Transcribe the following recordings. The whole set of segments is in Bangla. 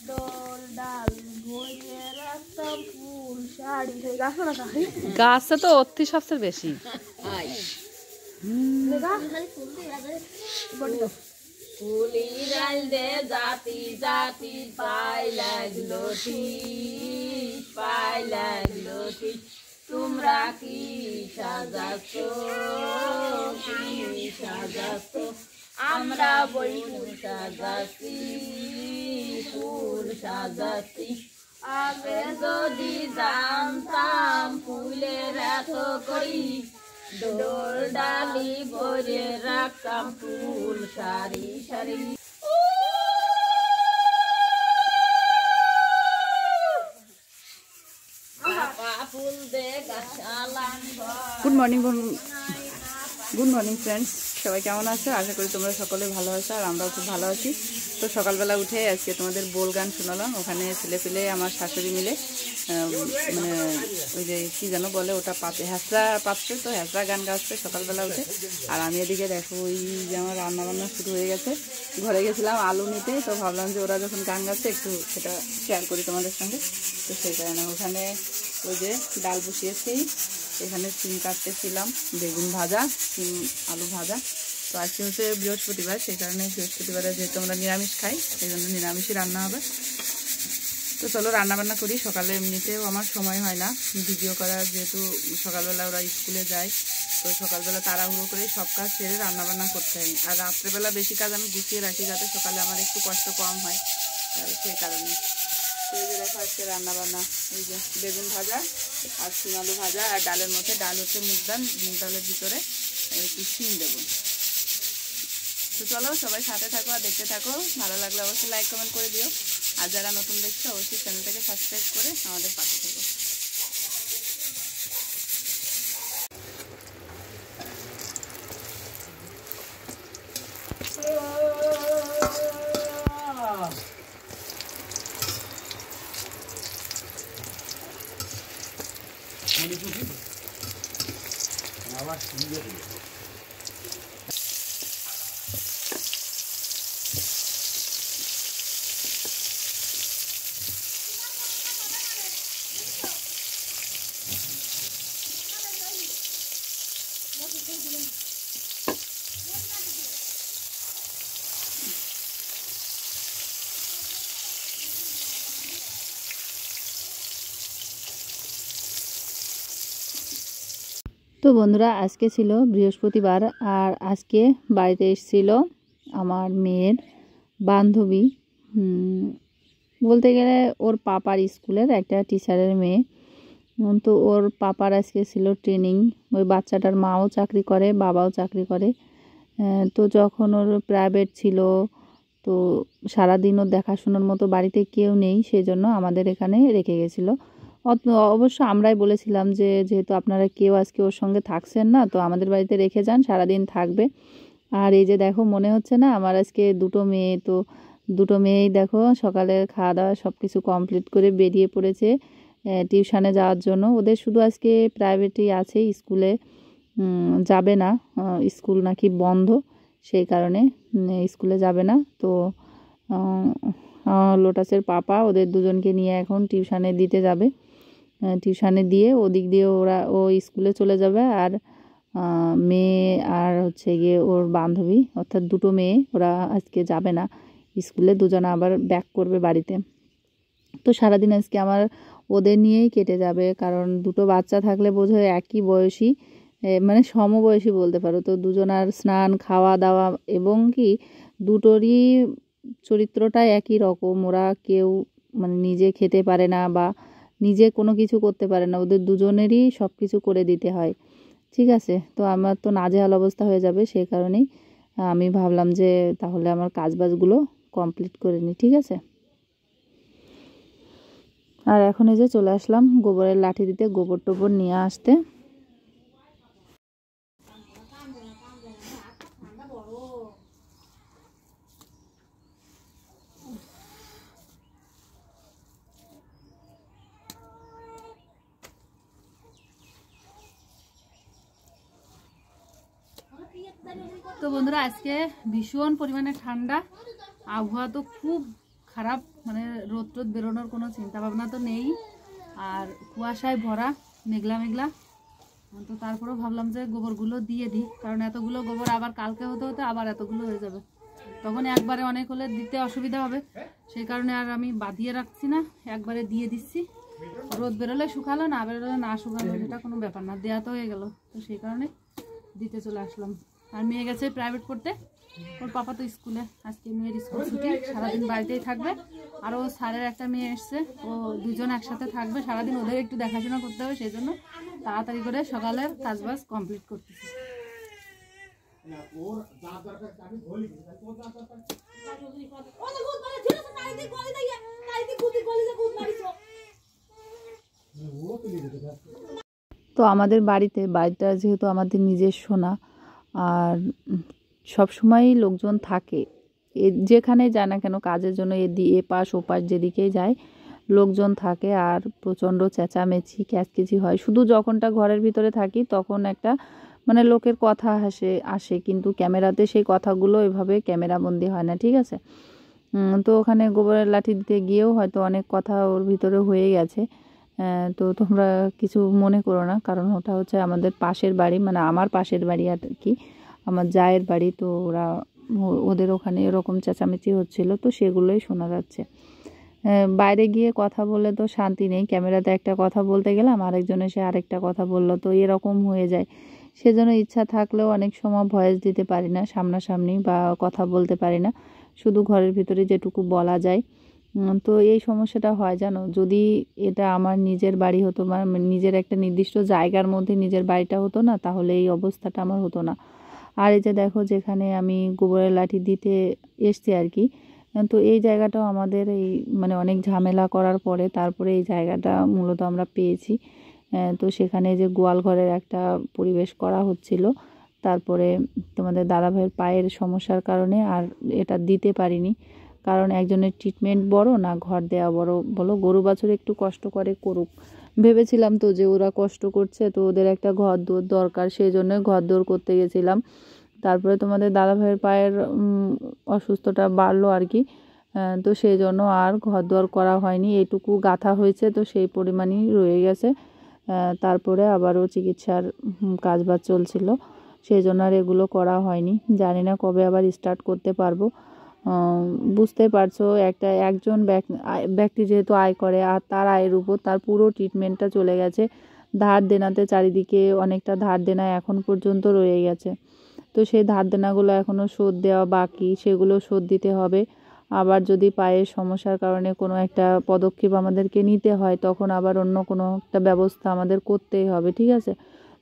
ডোল ডাল ভরে রাখতাম ফুল শাড়ি গাছ না গাছে তো অতি সবচেয়ে বেশি ফুলি ডাল দে জাতি জাতি পাই লাগলো ঠিক তোমরা কি সাজাচ্ছ আমরা বই ফুল সাজাচ্ছি আগে যদি জানতাম ফুলের এত করি ডোল ডালি ভরে রাখতাম ফুল সারি সারি। গুড মর্নিং ফ্রেন্ডস, সবাই কেমন আছো? আশা করি তোমরা সকলে ভালো আছো আর আমরাও খুব ভালো আছি। তো সকালবেলা উঠে আজকে তোমাদের বোল গান শোনালাম। ওখানে ছেলেপিলে আমার শাশুড়ি মিলে মানে ওই যে কী যেন বলে ওটা হ্যাঁচড়া পাচ্ছে, তো হ্যাঁচড়া গান গাচ্ছে সকালবেলা উঠে। আর আমি এদিকে দেখো ওই যে আমার রান্নাবান্না শুরু হয়ে গেছে। ঘরে গেছিলাম আলু নিতে, তো ভাবলাম যে ওরা যখন গান গাচ্ছে একটু সেটা শেয়ার করি তোমাদের সঙ্গে। তো সেই কারণে ওখানে ওই যে ডাল বসিয়েছি, এখানে সিম কাটতেছিলাম, বেগুন ভাজা, সিম আলু ভাজা। তো আজকে হচ্ছে বৃহস্পতিবার, সেই কারণে বৃহস্পতিবারে যেহেতু আমরা নিরামিষ খাই সেই জন্য নিরামিষই রান্না হবে। তো চলো রান্নাবান্না করি। সকালে এমনিতেও আমার সময় হয় না ভিডিও করার, যেহেতু সকালবেলা ওরা স্কুলে যায়। তো সকালবেলা তাড়াহুড়ো করে সব কাজ সেরে রান্নাবান্না করতে হয়। আর রাত্রেবেলা বেশি কাজ আমি গুছিয়ে রাখি যাতে সকালে আমার একটু কষ্ট কম হয়, সেই কারণে। তো এই যে দেখো আজকে রান্নাবান্না এই যে বেগুন ভাজা আর সিম আলু ভাজা, আর ডালের মধ্যে ডাল হচ্ছে মুগ ডালের ভিতরে একটু সিম দেবো। তো চলো সবাই সাথে থাকো আর দেখতে থাকো। ভালো লাগলে অবশ্যই লাইক কমেন্ট করে দিও, আর যারা নতুন দেখছো অবশ্যই চ্যানেলটাকে সাবস্ক্রাইব করে আমাদের পাশে থাকো। তো বন্ধুরা আজকে ছিল বৃহস্পতিবার, আর আজকে বাড়িতে এসেছিল আমার মেয়ের বান্ধবী, বলতে গেলে ওর পাপার স্কুলের একটা টিচারের মেয়ে। তো ওর পাপার আজকে ছিল ট্রেনিং। ওই বাচ্চাটার মাও চাকরি করে, বাবাও চাকরি করে। তো যখন ওর প্রাইভেট ছিল, তো সারাদিন ওর দেখাশোনার মতো বাড়িতে কেউ নেই, সেই জন্য আমাদের এখানে রেখে গেছিলো। অবশ্য আমরাই বলেছিলাম যে যেহেতু আপনারা কেউ আজকে ওর সঙ্গে থাকছেন না, তো আমাদের বাড়িতে রেখে যান, সারাদিন থাকবে। আর এই যে দেখো মনে হচ্ছে না আমার আজকে দুটো মেয়ে, তো দুটো মেয়েই দেখো সকালের খাওয়া দাওয়া সব কিছু কমপ্লিট করে বেরিয়ে পড়েছে টিউশনে যাওয়ার জন্য। ওদের শুধু আজকে প্রাইভেটই আছে, স্কুলে যাবে না, স্কুল নাকি বন্ধ, সেই কারণে স্কুলে যাবে না। তো লোটাসের পাপা ওদের দুজনকে নিয়ে এখন টিউশনে দিতে যাবে। টিউশনে দিয়ে ওদিক দিয়ে ও স্কুলে চলে যাবে। আর মেয়ে আর হচ্ছে গিয়ে ওর বান্ধবী, অর্থাৎ দুটো মেয়ে, ওরা আজকে যাবে না স্কুলে, দুজনে আবার ব্যাক করবে বাড়িতে। তো সারাদিন আজকে আমার ওদের নিয়েই কেটে যাবে, কারণ দুটো বাচ্চা থাকলে বোঝোই একই বয়সী, মানে সমবয়সী বলতে পারো। তো দুজনার স্নান খাওয়া দাওয়া এবং কি দুটোরই চরিত্রটাই একই রকম। ওরা কেউ মানে নিজে খেতে পারে না বা নিজে কোনো কিছু করতে পারে না, ওদের দুজনেরই সব কিছু করে দিতে হয়। ঠিক আছে, তো আমার তো নাজেহাল অবস্থা হয়ে যাবে, সেই কারণেই আমি ভাবলাম যে তাহলে আমার কাজবাজগুলো কমপ্লিট করে নিই। ঠিক আছে, আর এখন এই যে চলে আসলাম গোবরের লাঠি দিতে, গোবর টোবর নিয়ে আসতে। তো বন্ধুরা আজকে ভীষণ পরিমাণে ঠান্ডা, আবহাওয়া তো খুব খারাপ, মানে রোদ টোদ বেরোনোর কোনো চিন্তা ভাবনা তো নেই, আর কুয়াশায় ভরা, মেঘলা মেঘলা। তো তারপরেও ভাবলাম যে গোবরগুলো দিয়ে দিই, কারণ এতগুলো গোবর আবার কালকে হতে হতে আবার এতগুলো হয়ে যাবে, তখন একবারে অনেক হলে দিতে অসুবিধা হবে। সেই কারণে আর আমি বাঁধিয়ে রাখছি না, একবারে দিয়ে দিচ্ছি। রোদ বেরোলে শুকালো, না বেরোলে না শুকালো, সেটা কোনো ব্যাপার না, দেওয়া তো হয়ে গেল। তো সেই কারণে দিতে চলে আসলাম। আর মেয়ে গেছে প্রাইভেট পড়তে, ওর পাপা তো স্কুলে, আজকে মেয়ের স্কুল ছুটি, সারাদিন বাড়িতেই থাকবে। আর ও স্যারের একটা মেয়ে এসছে, ও দুজন একসাথে থাকবে সারাদিন, ওদের একটু দেখাশোনা করতে হবে, সেই জন্য তাড়াতাড়ি করে সকালের কাজবাজ কমপ্লিট করতেছি। তো আমাদের বাড়িটা যেহেতু আমাদের নিজস্ব না, আর সবসময়ই লোকজন থাকে, যেখানে যায় না কেন কাজের জন্য, এপাশ ওপাশ যেদিকেই যায় লোকজন থাকে, আর প্রচণ্ড চেঁচামেচি ক্যাচকেচি হয়। শুধু যখনটা ঘরের ভিতরে থাকি তখন একটা মানে লোকের কথা আসে, কিন্তু ক্যামেরাতে সেই কথাগুলো এভাবে ক্যামেরাবন্দি হয় না, ঠিক আছে। তো ওখানে গোবরের লাঠি দিতে গিয়েও হয়তো অনেক কথা ওর ভিতরে হয়ে গেছে। তো তোমরা কিছু মনে করো না, কারণ ওটা হচ্ছে আমাদের পাশের বাড়ি, মানে আমার পাশের বাড়ি আর কি, আমার জায়ের বাড়ি। তো ওদের ওখানে এরকম চেঁচামেচি হচ্ছিল, তো সেগুলোই শোনা যাচ্ছে। বাইরে গিয়ে কথা বলে তো শান্তি নেই, ক্যামেরাতে একটা কথা বলতে গেলাম আরেকজন এসে আরেকটা কথা বললো, তো এরকম হয়ে যায়। সেজন্য ইচ্ছা থাকলেও অনেক সময় ভয়েস দিতে পারি না সামনাসামনি, বা কথা বলতে পারি না, শুধু ঘরের ভিতরে যেটুকু বলা যায়। তো এই সমস্যাটা হয় জানো, যদি এটা আমার নিজের বাড়ি হতো, বা নিজের একটা নির্দিষ্ট জায়গার মধ্যে নিজের বাড়িটা হতো না, তাহলে এই অবস্থাটা আমার হতো না। আর এই যে দেখো, যেখানে আমি গোবরের লাঠি দিতে এসছি আর কি, তো এই জায়গাটাও আমাদের এই মানে অনেক ঝামেলা করার পরে তারপরে এই জায়গাটা মূলত আমরা পেয়েছি। তো সেখানে যে গোয়াল ঘরের একটা পরিবেশ করা হচ্ছিল, তারপরে তোমাদের দাদাভাইয়ের পায়ের সমস্যার কারণে আর এটা দিতে পারিনি, কারণ একজনের ট্রিটমেন্ট বড় না ঘর দেওয়া বড়, বলো। গরু বাছুর একটু কষ্ট করে করুক, ভেবেছিলাম তো যে ওরা কষ্ট করছে, তো ওদের একটা ঘর দৌড় দরকার, সেই জন্য ঘর দৌড় করতে গেছিলাম। তারপরে তোমাদের দাদাভাইয়ের পায়ের অসুস্থতা বাড়লো আর কি, তো সেই জন্য আর ঘর দোয়ার করা হয়নি, এটুকু গাঁথা হয়েছে, তো সেই পরিমাণই রয়ে গেছে। তারপরে আবারও চিকিৎসার কাজবাজ চলছিল, সেই জন্য আর এগুলো করা হয়নি। জানি না কবে আবার স্টার্ট করতে পারবো। বুঝতে পারছো, একজন ব্যক্তি যেহেতু আয় করে, আর তার আয়ের উপর তার পুরো ট্রিটমেন্টটা চলে গেছে। ধার দেনাতে চারিদিকে অনেকটা ধার দেনা এখন পর্যন্ত রয়ে গেছে, তো সেই ধার দেনাগুলো এখনও শোধ দেওয়া বাকি, সেগুলো শোধ দিতে হবে। আবার যদি পায়ের সমস্যার কারণে কোনো একটা পদক্ষেপ আমাদেরকে নিতে হয়, তখন আবার অন্য কোনো একটা ব্যবস্থা আমাদের করতেই হবে, ঠিক আছে।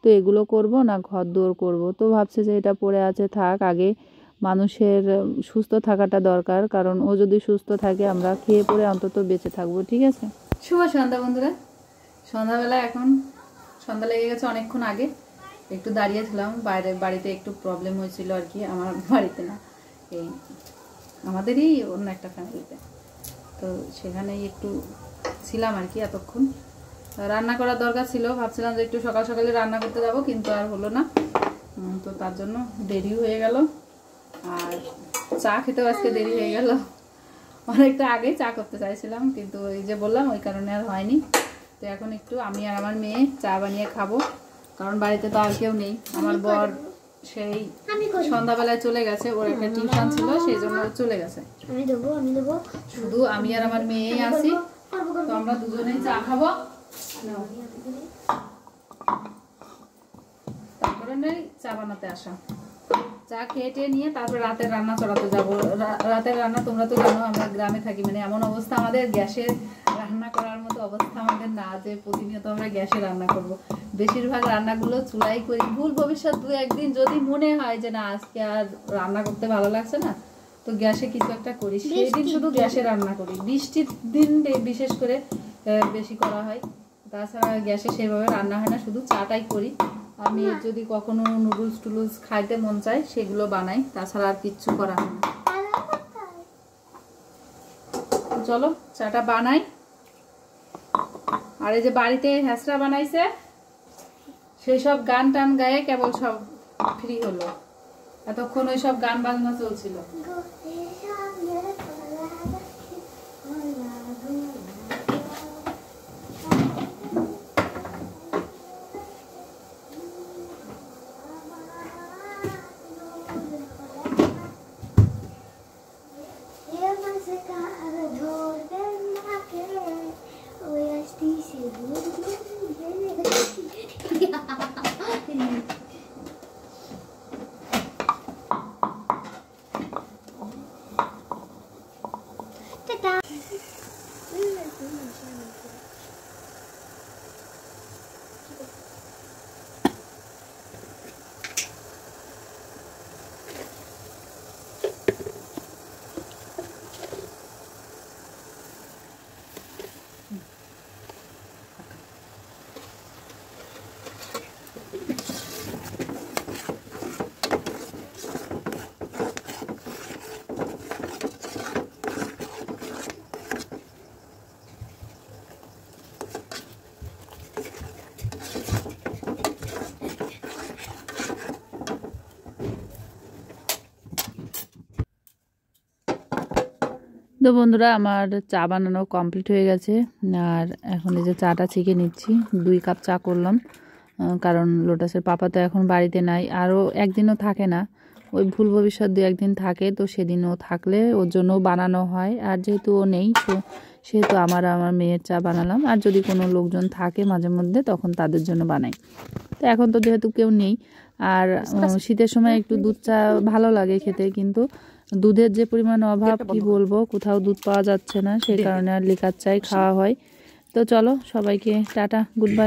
তো এগুলো করব না ঘর দৌড় করব, তো ভাবছে যে এটা পড়ে আছে থাক, আগে মানুষের সুস্থ থাকাটা দরকার, কারণ ও যদি সুস্থ থাকে আমরা খেয়ে পরে অন্তত বেঁচে থাকবো, ঠিক আছে। শুভ সন্ধ্যা বন্ধুরা, সন্ধ্যাবেলা এখন সন্ধ্যা লেগে গেছে অনেকক্ষণ আগে, একটু দাঁড়িয়েছিলাম বাড়িতে একটু প্রবলেম হয়েছিল আর কি, আমার বাড়িতে না, এই আমাদেরই অন্য একটা ফ্যামিলিতে, তো সেখানেই একটু ছিলাম আর কি এতক্ষণ। রান্না করার দরকার ছিল, ভাবছিলাম যে একটু সকাল সকালে রান্না করতে যাব, কিন্তু আর হলো না, তো তার জন্য দেরি হয়ে গেল। আর চা খেতেও আজকে দেরি হয়ে গেল, অনেকটা আগে চা করতে চাইছিলাম, কিন্তু এই যে বললাম ওই কারণে আর হয়নি। তো এখন একটু আমি আর আমার মেয়ে চা বানিয়ে খাবো, কারণ বাড়িতে তো আর কেউ নেই। আমার বর সেই সন্ধ্যাবেলায় চলে গেছে, ওর একটা টিউশন ছিল, সেই জন্য চলে গেছে। শুধু আমি আর আমার মেয়েই আছি, তো আমরা দুজনেই চা খাবো। তারপরে চা বানাতে আসা, চা খেয়ে নিয়ে তারপরে রাতের রান্না চড়াতে যাবো। রাতের রান্না তোমরা তো জানো, আমরা গ্রামে থাকি, মানে এমন অবস্থা আমাদের গ্যাসে রান্না করার মতো অবস্থা আমাদের না যে প্রতিনিয়ত আমরা গ্যাসে রান্না করব। বেশিরভাগ রান্নাগুলো চুলাই করি। ভুল ভবিষ্যৎ দু একদিন যদি মনে হয় যে না আজকে আর রান্না করতে ভালো লাগছে না, তো গ্যাসে কিছু একটা করি, সেদিন শুধু গ্যাসে রান্না করি। বৃষ্টির দিন বিশেষ করে বেশি করা হয়, তাছাড়া গ্যাসে সেভাবে রান্না হয় না, শুধু চাটাই করি। আমি যদি কখনো নুডলস টুডলস খাইতে মন চায় সেগুলো বানাই, তাছাড়া আর কিচ্ছু করা হয় না। চলো চাটা বানাই। আর এই যে বাড়িতে হ্যাঁচড়া বানাইছে, সেই সব গান টান গায়ে কেবল সব ফ্রি হলো, এতক্ষণ ওই সব গান বাজনা চলছিল। তো বন্ধুরা আমার চা বানানো কমপ্লিট হয়ে গেছে। আর এখন এই যে চাটা ছেঁকে নিচ্ছি, 2 কাপ চা করলাম। কারণ লোটাসের পাপা তো এখন বাড়িতে নাই, আরও একদিনও থাকে না, ওই ভুল ভবিষ্যৎ 2-1 দিন থাকে, তো সেদিনও থাকলে ওর জন্য বানানো হয়। আর যেহেতু ও নেই, তো সেহেতু আমার মেয়ের চা বানালাম। আর যদি কোনো লোকজন থাকে মাঝে মধ্যে তখন তাদের জন্য বানাই। তো এখন তো যেহেতু কেউ নেই, আর শীতের সময় একটু দুধ চা ভালো লাগে খেতে, কিন্তু দুধের যে পরিমাণ অভাব কি বলবো, কোথাও দুধ পাওয়া যাচ্ছে না, সেই কারণে আর লিকার চাই খাওয়া হয়। তো চলো সবাইকে টাটা, গুড বাই।